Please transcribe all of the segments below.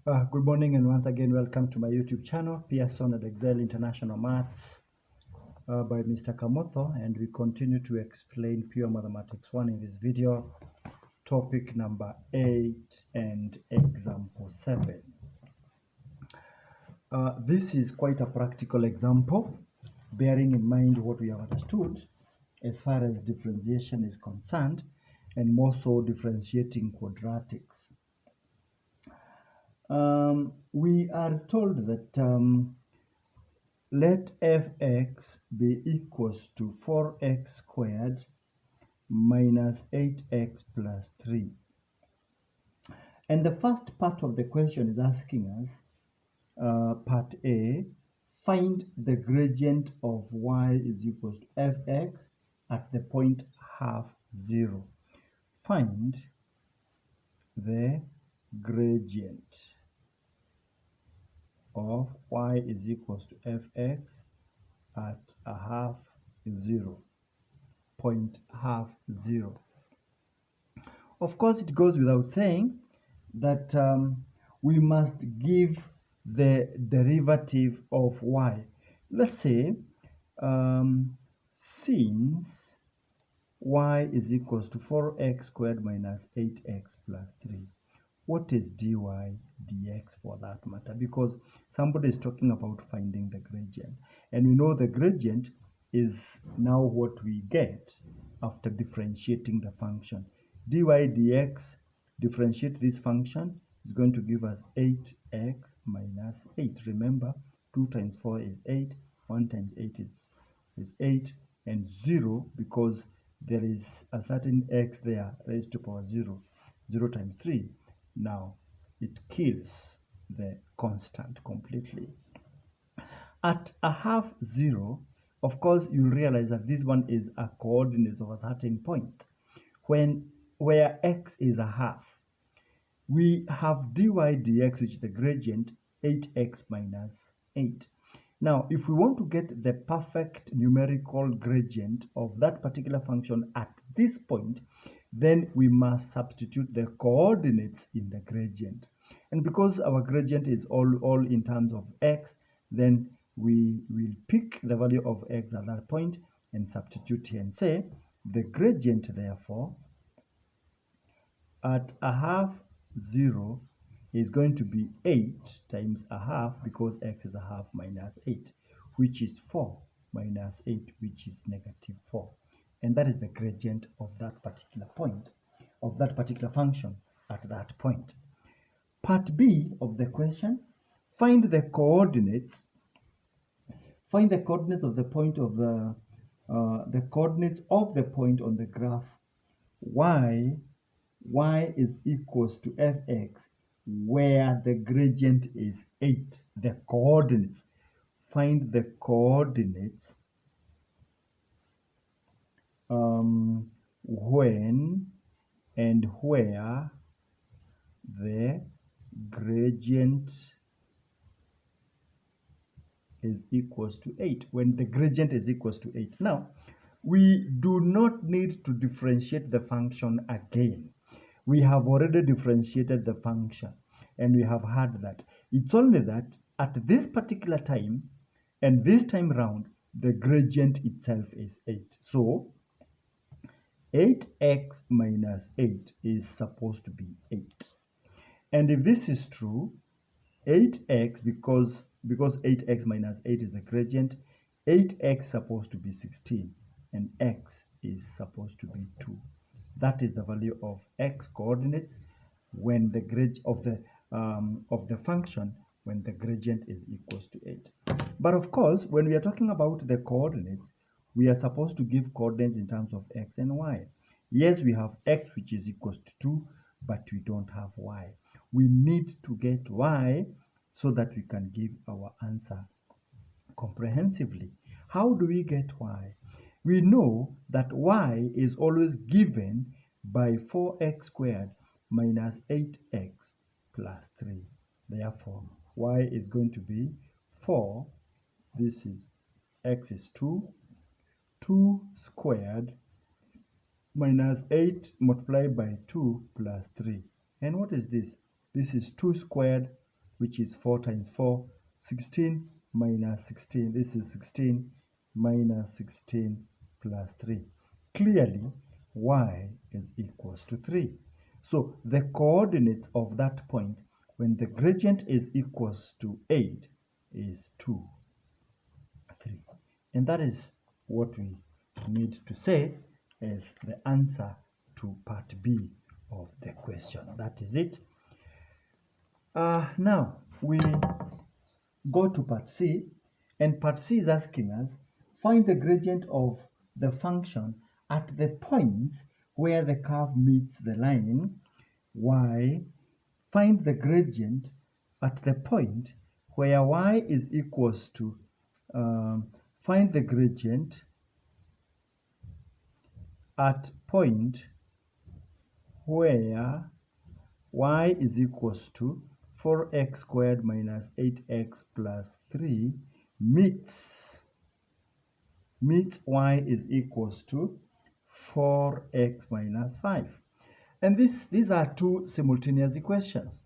Good morning and once again welcome to my YouTube channel, Pearson and Excel International Maths by Mr. Kamotho, and we continue to explain Pure Mathematics 1 in this video, topic number 8 and example 7. This is quite a practical example, bearing in mind what we have understood as far as differentiation is concerned, and more so differentiating quadratics. We are told that let fx be equals to 4x squared minus 8x plus 3. And the first part of the question is asking us, part A, find the gradient of y is equals to fx at the point half 0. Find the gradient of y is equals to fx at a half 0, point half 0. Of course, it goes without saying that we must give the derivative of y. Let's say since y is equals to 4x squared minus 8x plus 3. What is dy dx for that matter? Because somebody is talking about finding the gradient. And we know the gradient is now what we get after differentiating the function. Dy dx, differentiate this function, is going to give us 8x minus 8. Remember, 2 times 4 is 8, 1 times 8 is 8, and 0 because there is a certain x there raised to power 0. 0 times 3. Now, it kills the constant completely. At a half 0, of course, you realize that this one is a coordinate of a certain point. Where x is a half, we have dy dx, which is the gradient, 8x minus 8. Now, if we want to get the perfect numerical gradient of that particular function at this point, then we must substitute the coordinates in the gradient. And because our gradient is all in terms of x, then we will pick the value of x at that point and substitute here and say the gradient, therefore, at a half 0 is going to be 8 times a half, because x is a half, minus 8, which is 4 minus 8, which is negative 4. And that is the gradient of that particular point, of that particular function at that point. Part B of the question, find the coordinates. Find the coordinates of the point of the coordinates of the point on the graph y is equals to fx, where the gradient is 8. The coordinates. Find the coordinates when and where the gradient is equals to 8. When the gradient is equals to 8. Now, we do not need to differentiate the function again. We have already differentiated the function, and we have had that. It's only that at this particular time, and this time round, the gradient itself is 8. So, 8x minus 8 is supposed to be 8. And if this is true, 8x, because 8x minus 8 is the gradient, 8x supposed to be 16, and x is supposed to be 2. That is the value of x coordinates when the grade of the function when the gradient is equals to 8. But of course, when we are talking about the coordinates, we are supposed to give coordinates in terms of x and y. Yes, we have x which is equals to 2, but we don't have y. We need to get y so that we can give our answer comprehensively. How do we get y? We know that y is always given by 4x squared minus 8x plus 3. Therefore, y is going to be 4, this is x is 2, 2 squared minus 8 multiplied by 2 plus 3. And what is this? This is 2 squared which is 4 times 4, 16 minus 16. This is 16 minus 16 plus 3. Clearly, y is equals to 3. So the coordinates of that point when the gradient is equals to 8 is 2, 3. And that is what we need to say as the answer to part B of the question. That is it. Now we go to part C, and part C is asking us find the gradient of the function at the points where the curve meets the line y. Find the gradient at the point where y is equals to find the gradient at point where y is equals to 4x squared minus 8x plus 3 meets y is equals to 4x minus 5. And these are two simultaneous equations.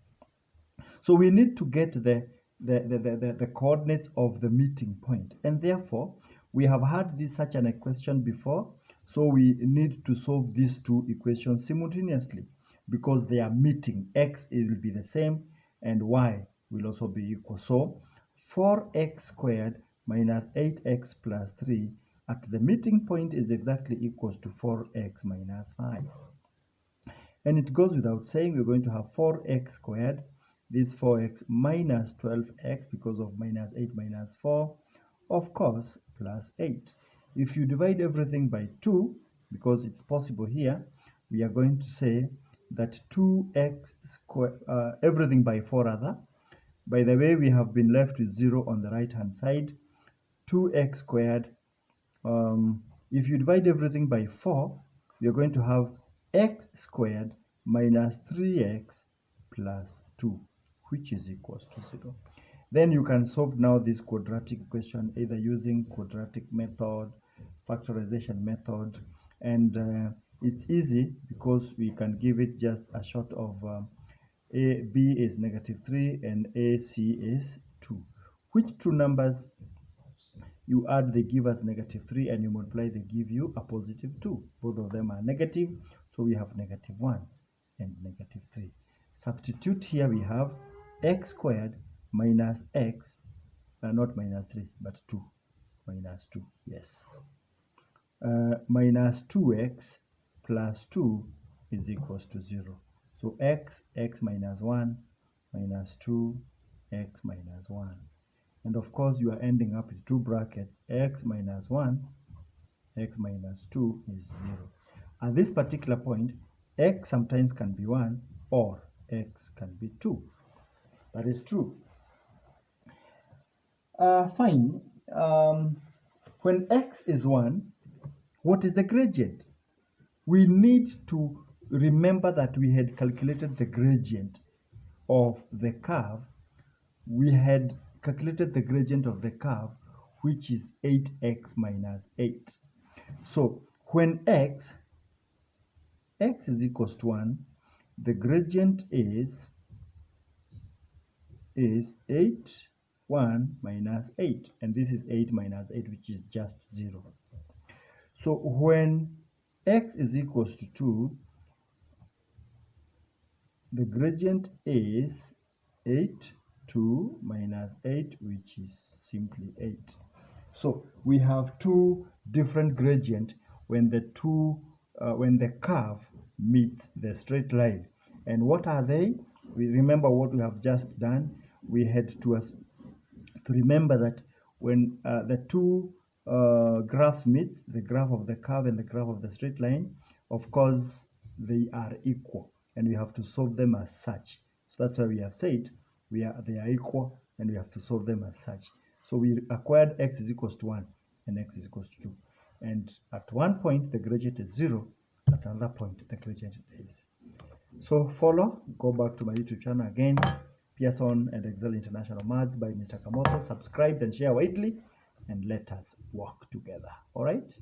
So we need to get the coordinates of the meeting point. And therefore, we have had such an equation before. So we need to solve these two equations simultaneously because they are meeting. X will be the same and y will also be equal. So 4x squared minus 8x plus 3 at the meeting point is exactly equals to 4x minus 5. And it goes without saying we're going to have 4x squared, this 4x minus 12x because of minus 8 minus 4, of course, plus 8. If you divide everything by 2, because it's possible here, we are going to say that 2x squared, everything by 4 rather. By the way, we have been left with 0 on the right hand side. 2x squared, if you divide everything by 4, you're going to have x squared minus 3x plus 2, which is equals to 0. Then you can solve now this quadratic equation either using quadratic method, factorization method, and it's easy because we can give it just a short of b is negative 3 and ac is 2. Which two numbers you add, they give us negative 3, and you multiply, they give you a positive 2. Both of them are negative, so we have negative 1 and negative 3. Substitute here, we have x squared minus x, not minus 3, but 2, minus 2, yes. Minus 2x plus 2 is equals to 0. So x minus 1, minus 2, x minus 1. And of course, you are ending up with two brackets, x minus 1, x minus 2 is 0. At this particular point, x sometimes can be 1 or x can be 2. That is true. Fine. When x is 1, what is the gradient? We need to remember that we had calculated the gradient of the curve. We had calculated the gradient of the curve, which is 8x minus 8. So when x is equals to 1, the gradient is 8, 1 minus 8. And this is 8 minus 8, which is just 0. So when x is equals to 2, the gradient is 8, 2 minus 8, which is simply 8. So we have two different gradients when the curve meets the straight line. And what are they? We remember what we have just done. We had to remember that when the two graphs meet, the graph of the curve and the graph of the straight line, of course, they are equal, and we have to solve them as such. So that's why we have said they are equal, and we have to solve them as such. So we acquired x is equals to 1 and x is equals to 2. And at one point, the gradient is 0. At another point, the gradient is. So go back to my YouTube channel again, Pearson and Excel International Maths by Mr. Kamoto. Subscribe and share widely, and let us work together. All right?